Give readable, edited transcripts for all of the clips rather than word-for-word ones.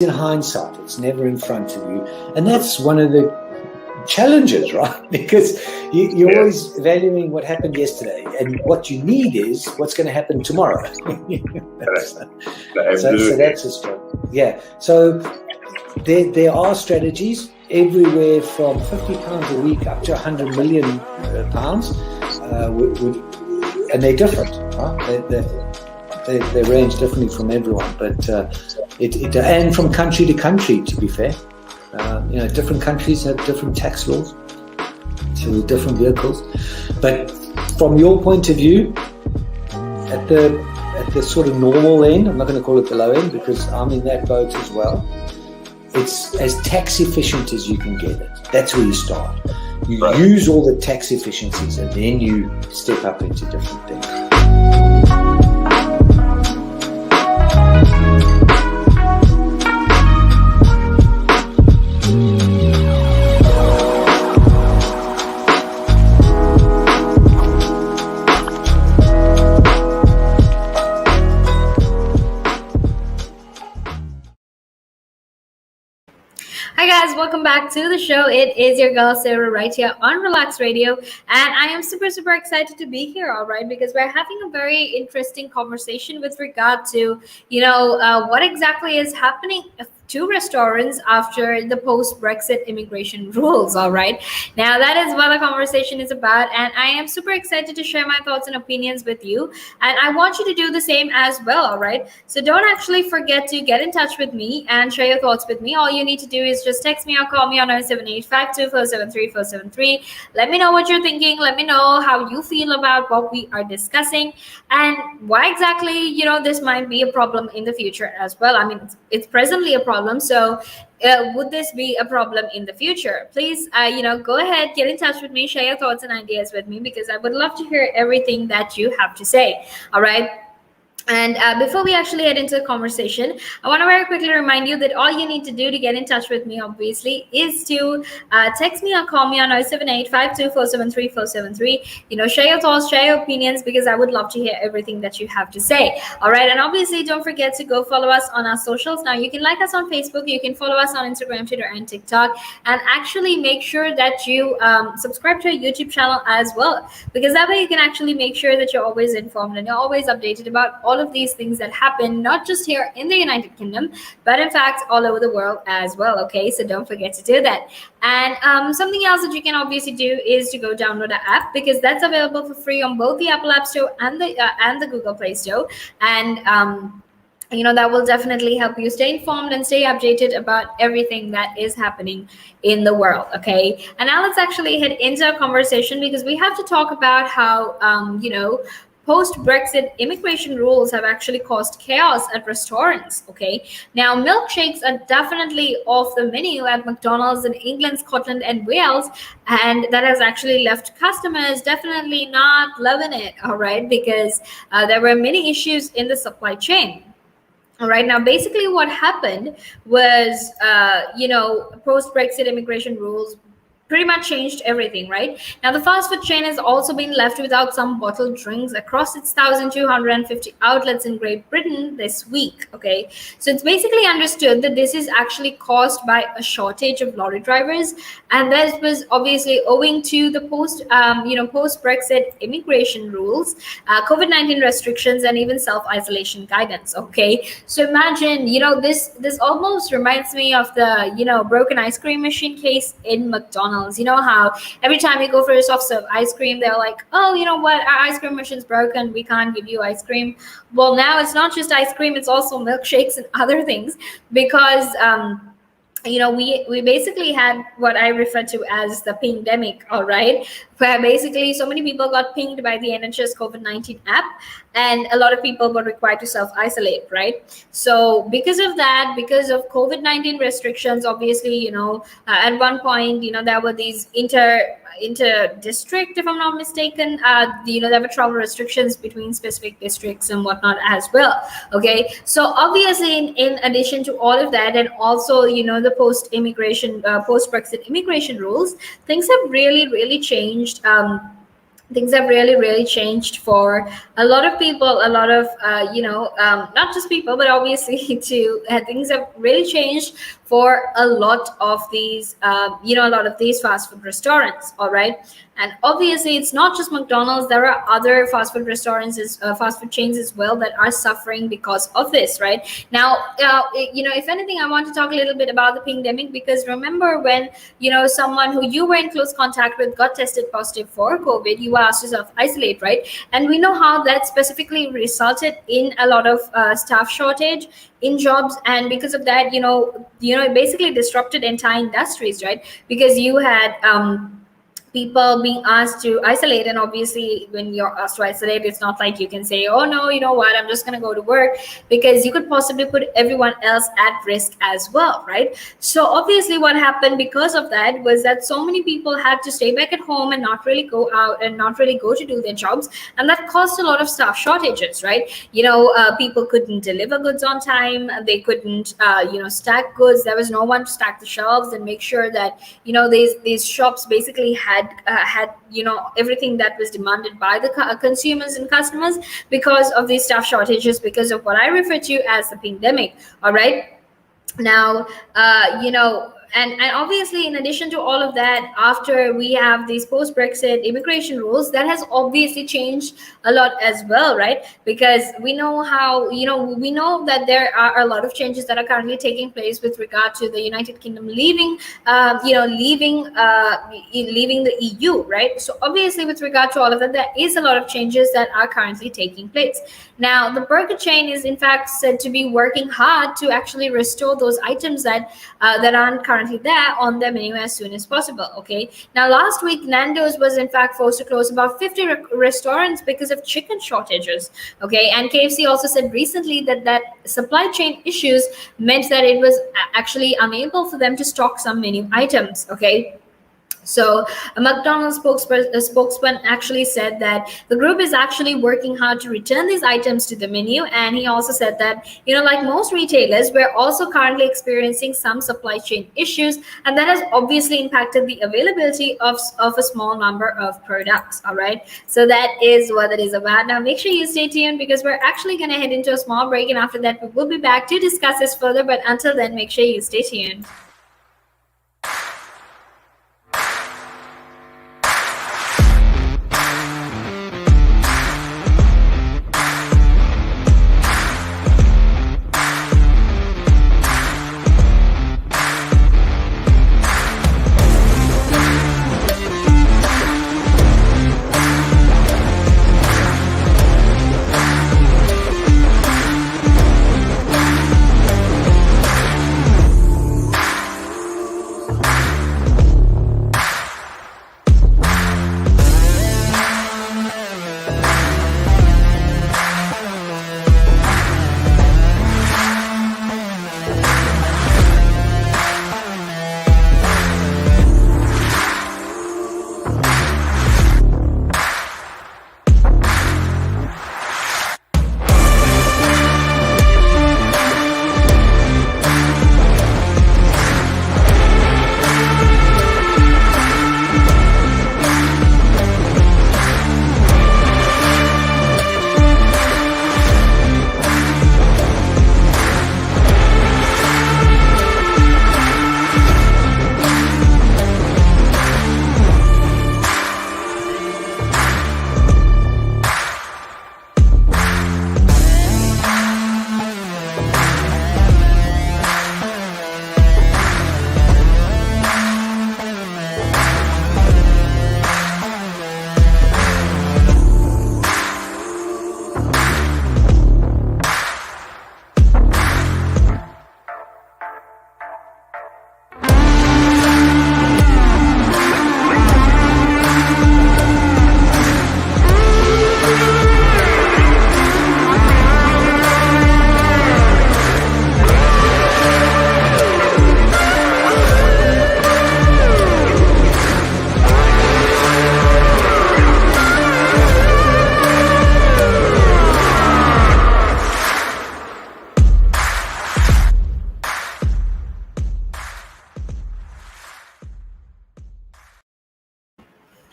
in hindsight. It's never in front of you. And that's one of the challenges, right? Because you're always valuing what happened yesterday, and what you need is what's going to happen tomorrow. So that's a struggle. Yeah. So there are strategies everywhere from £50 a week up to £100 million, and they're different. Right? They range differently from everyone, but and from country to country, to be fair. Different countries have different tax laws, so with different vehicles. But from your point of view, at the sort of normal end, I'm not going to call it the low end because I'm in that boat as well. It's as tax efficient as you can get it. That's where you start. You use all the tax efficiencies, and then you step up into different things. Hi guys, welcome back to the show. It is your girl Sarah right here on Relaks Radio, and I am super excited to be here, all right, because we're having a very interesting conversation with regard to what exactly is happening to restaurants after the post-Brexit immigration rules, all right. Now that is what the conversation is about, and I am super excited to share my thoughts and opinions with you, and I want you to do the same as well, all right. So don't actually forget to get in touch with me and share your thoughts with me. All you need to do is just text me or call me on 07852473473. Let me know what you're thinking. Let me know how you feel about what we are discussing and why exactly this might be a problem in the future as well. I mean, it's presently a problem. So would this be a problem in the future? Please, go ahead, get in touch with me, share your thoughts and ideas with me, because I would love to hear everything that you have to say. All right. And before we actually head into the conversation, I want to very quickly remind you that all you need to do to get in touch with me, obviously, is to text me or call me on 07852473473. Share your thoughts, share your opinions, because I would love to hear everything that you have to say. All right. And obviously, don't forget to go follow us on our socials. Now, you can like us on Facebook. You can follow us on Instagram, Twitter, and TikTok. And actually make sure that you subscribe to our YouTube channel as well, because that way you can actually make sure that you're always informed and you're always updated about all of these things that happen, not just here in the United Kingdom, but in fact all over the world as well. Okay, so don't forget to do that. And something else that you can obviously do is to go download the app, because that's available for free on both the Apple App Store and the Google Play Store. And that will definitely help you stay informed and stay updated about everything that is happening in the world. Okay, and now let's actually head into our conversation, because we have to talk about how post-Brexit immigration rules have actually caused chaos at restaurants. Okay, now milkshakes are definitely off the menu at McDonald's in England, Scotland, and Wales, and that has actually left customers definitely not loving it. All right, because there were many issues in the supply chain. All right, now basically what happened was, post-Brexit immigration rules pretty much changed everything, right? Now, the fast food chain has also been left without some bottled drinks across its 1,250 outlets in Great Britain this week, okay? So it's basically understood that this is actually caused by a shortage of lorry drivers, and that was obviously owing to the post-Brexit immigration rules, COVID-19 restrictions, and even self-isolation guidance, okay? So imagine, this almost reminds me of the, broken ice cream machine case in McDonald's. You know how every time you go for a soft serve ice cream, they're like, oh, you know what, our ice cream machine's broken, we can't give you ice cream. Well, now it's not just ice cream, it's also milkshakes and other things, because we basically had what I refer to as the pingdemic, all right, where basically so many people got pinged by the NHS COVID-19 app, and a lot of people were required to self-isolate, right? So because of that, because of COVID-19 restrictions, obviously, at one point, there were these inter-district, if I'm not mistaken, there were travel restrictions between specific districts and whatnot as well. Okay, so obviously, in addition to all of that, and also the post-Brexit immigration rules, things have really changed things have really changed for a lot of people, a lot of not just people, but obviously too, things have really changed for a lot of these a lot of these fast food restaurants. All right. And obviously it's not just McDonald's, there are other fast food restaurants, fast food chains as well, that are suffering because of this. Right now, if anything, I want to talk a little bit about the pandemic, because remember when someone who you were in close contact with got tested positive for COVID, you were asked to self isolate, right? And we know how that specifically resulted in a lot of staff shortage in jobs, and because of that, it basically disrupted entire industries, right? Because you had people being asked to isolate, and obviously when you're asked to isolate, it's not like you can say, oh no, you know what, I'm just going to go to work, because you could possibly put everyone else at risk as well, right? So obviously what happened because of that was that so many people had to stay back at home and not really go out and not really go to do their jobs, and that caused a lot of staff shortages, right? People couldn't deliver goods on time, they couldn't stack goods, there was no one to stack the shelves and make sure that these shops basically had everything that was demanded by the consumers and customers, because of these staff shortages, because of what I refer to as the pandemic. All right. Now, and obviously, in addition to all of that, after we have these post-Brexit immigration rules, that has obviously changed a lot as well, right? Because we know how, we know that there are a lot of changes that are currently taking place with regard to the United Kingdom leaving the EU, right? So obviously, with regard to all of that, there is a lot of changes that are currently taking place. Now, the burger chain is in fact said to be working hard to actually restore those items that aren't currently there on their menu as soon as possible. Okay. Now, last week, Nando's was in fact forced to close about 50 restaurants because of chicken shortages. Okay. And KFC also said recently that supply chain issues meant that it was actually unable for them to stock some menu items. Okay. So a McDonald's spokesman actually said that the group is actually working hard to return these items to the menu. And he also said that, like most retailers, we're also currently experiencing some supply chain issues. And that has obviously impacted the availability of a small number of products. All right. So that is what it is about. Now, make sure you stay tuned, because we're actually going to head into a small break. And after that, we will be back to discuss this further. But until then, make sure you stay tuned.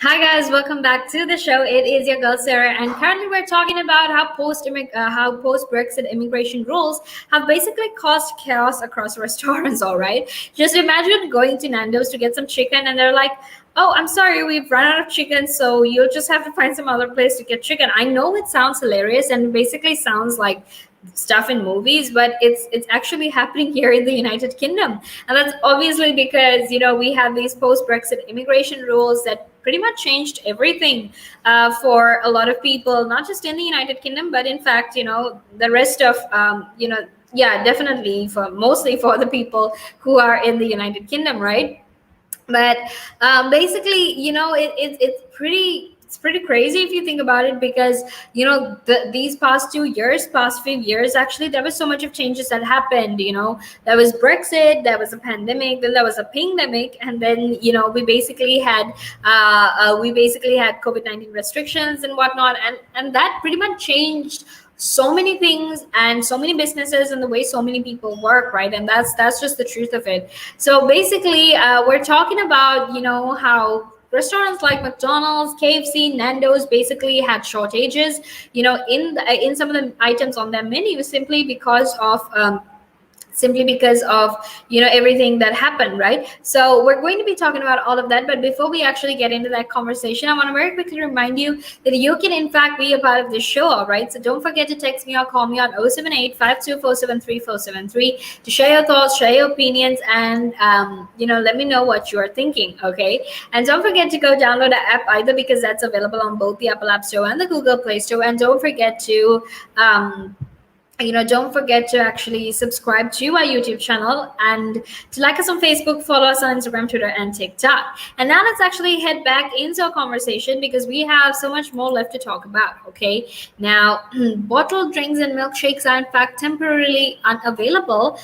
Hi guys, welcome back to the show. It is your girl Sarah, and currently we're talking about how post Brexit immigration rules have basically caused chaos across restaurants. All right, just imagine going to Nando's to get some chicken, and they're like, "Oh, I'm sorry, we've run out of chicken, so you'll just have to find some other place to get chicken." I know it sounds hilarious and basically sounds like stuff in movies, but it's actually happening here in the United Kingdom. And that's obviously because we have these post Brexit immigration rules that pretty much changed everything for a lot of people, not just in the United Kingdom, but in fact the rest of yeah, definitely for mostly for the people who are in the United Kingdom, right? But basically it's pretty crazy if you think about it, because these past few years, actually there was so much of changes that happened. There was Brexit, there was a pandemic, then there was a pandemic, and then we basically had COVID-19 restrictions and whatnot, and that pretty much changed so many things and so many businesses and the way so many people work, right? And that's just the truth of it. So basically we're talking about how restaurants like McDonald's, KFC, Nando's basically had shortages in some of the items on their menu, simply because of everything that happened, right? So we're going to be talking about all of that, but before we actually get into that conversation, I want to very quickly remind you that you can in fact be a part of this show. All right, so don't forget to text me or call me on 078-52473-473 to share your thoughts, share your opinions, and let me know what you're thinking. Okay, and don't forget to go download the app either, because that's available on both the Apple App Store and the Google Play Store. And don't forget to don't forget to actually subscribe to our YouTube channel, and to like us on Facebook, follow us on Instagram, Twitter, and TikTok. And now let's actually head back into our conversation, because we have so much more left to talk about. Okay, now bottled drinks and milkshakes are in fact temporarily unavailable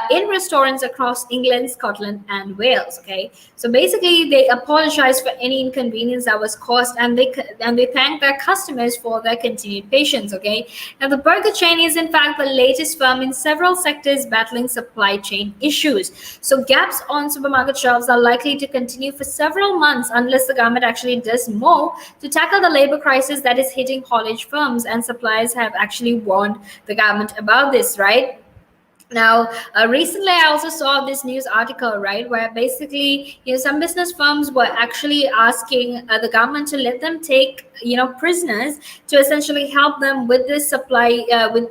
in restaurants across England, Scotland, and Wales. Okay, so basically they apologize for any inconvenience that was caused, and they thank their customers for their continued patience. Okay, now the burger chain is in fact the latest firm in several sectors battling supply chain issues. So gaps on supermarket shelves are likely to continue for several months unless the government actually does more to tackle the labor crisis that is hitting haulage firms, and suppliers have actually warned the government about this, right? Now, recently I also saw this news article, right, where basically, some business firms were actually asking the government to let them take, prisoners, to essentially help them with this supply, with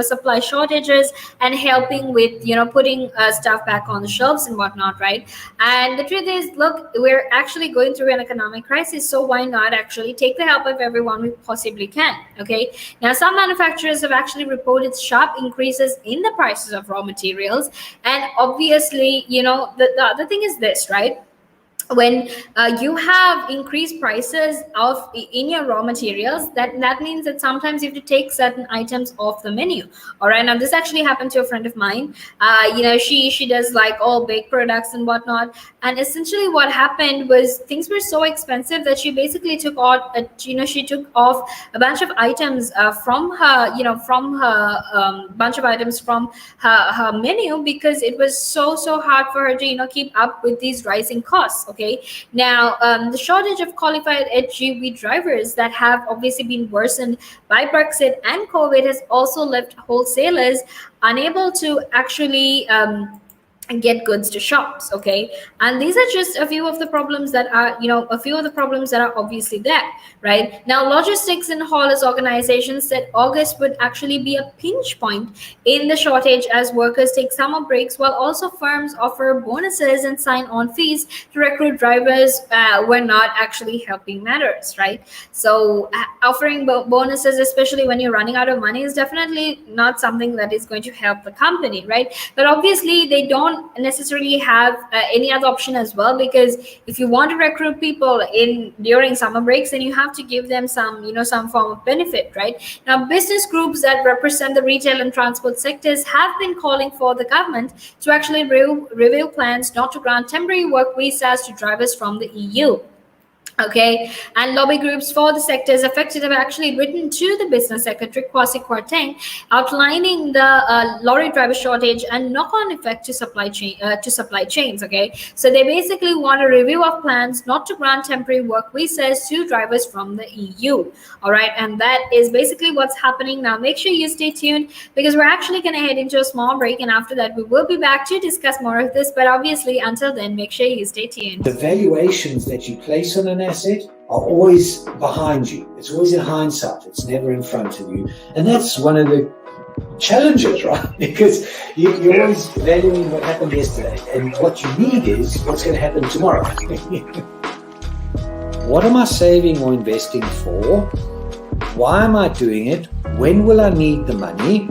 supply shortages, and helping with, putting stuff back on the shelves and whatnot, right? And the truth is, look, we're actually going through an economic crisis, so why not actually take the help of everyone we possibly can? Okay. Now, some manufacturers have actually reported sharp increases in the prices of raw materials, and obviously the other thing is this, right? When you have increased prices of in your raw materials, that means that sometimes you have to take certain items off the menu. All right, now this actually happened to a friend of mine. She does like all baked products and whatnot, and essentially what happened was things were so expensive that she basically took off she took off a bunch of items from her bunch of items from her menu, because it was so hard for her to keep up with these rising costs. Okay, now the shortage of qualified HGV drivers that have obviously been worsened by Brexit and COVID has also left wholesalers unable to actually and get goods to shops. Okay, and these are just a few of the problems that are obviously there. Right now, logistics and haulers organizations said August would actually be a pinch point in the shortage, as workers take summer breaks, while also firms offer bonuses and sign-on fees to recruit drivers. Were not actually helping matters, right? So offering bonuses, especially when you're running out of money, is definitely not something that is going to help the company, right? But obviously they don't necessarily have any other option as well, because if you want to recruit people in during summer breaks, then you have to give them some form of benefit. Right now, business groups that represent the retail and transport sectors have been calling for the government to actually review plans not to grant temporary work visas to drivers from the EU. Okay, and lobby groups for the sectors affected have actually written to the business secretary Kwasi Kwarteng, outlining the lorry driver shortage and knock-on effect to supply chains. Okay, so they basically want a review of plans not to grant temporary work visas to drivers from the EU. All right, and that is basically what's happening now. Make sure you stay tuned because we're actually going to head into a small break, and after that we will be back to discuss more of this. But obviously, until then, make sure you stay tuned. The valuations that you place on an asset are always behind you. It's always in hindsight. It's never in front of you. And that's one of the challenges, right? Because you're always valuing what happened yesterday. And what you need is what's going to happen tomorrow. What am I saving or investing for? Why am I doing it? When will I need the money?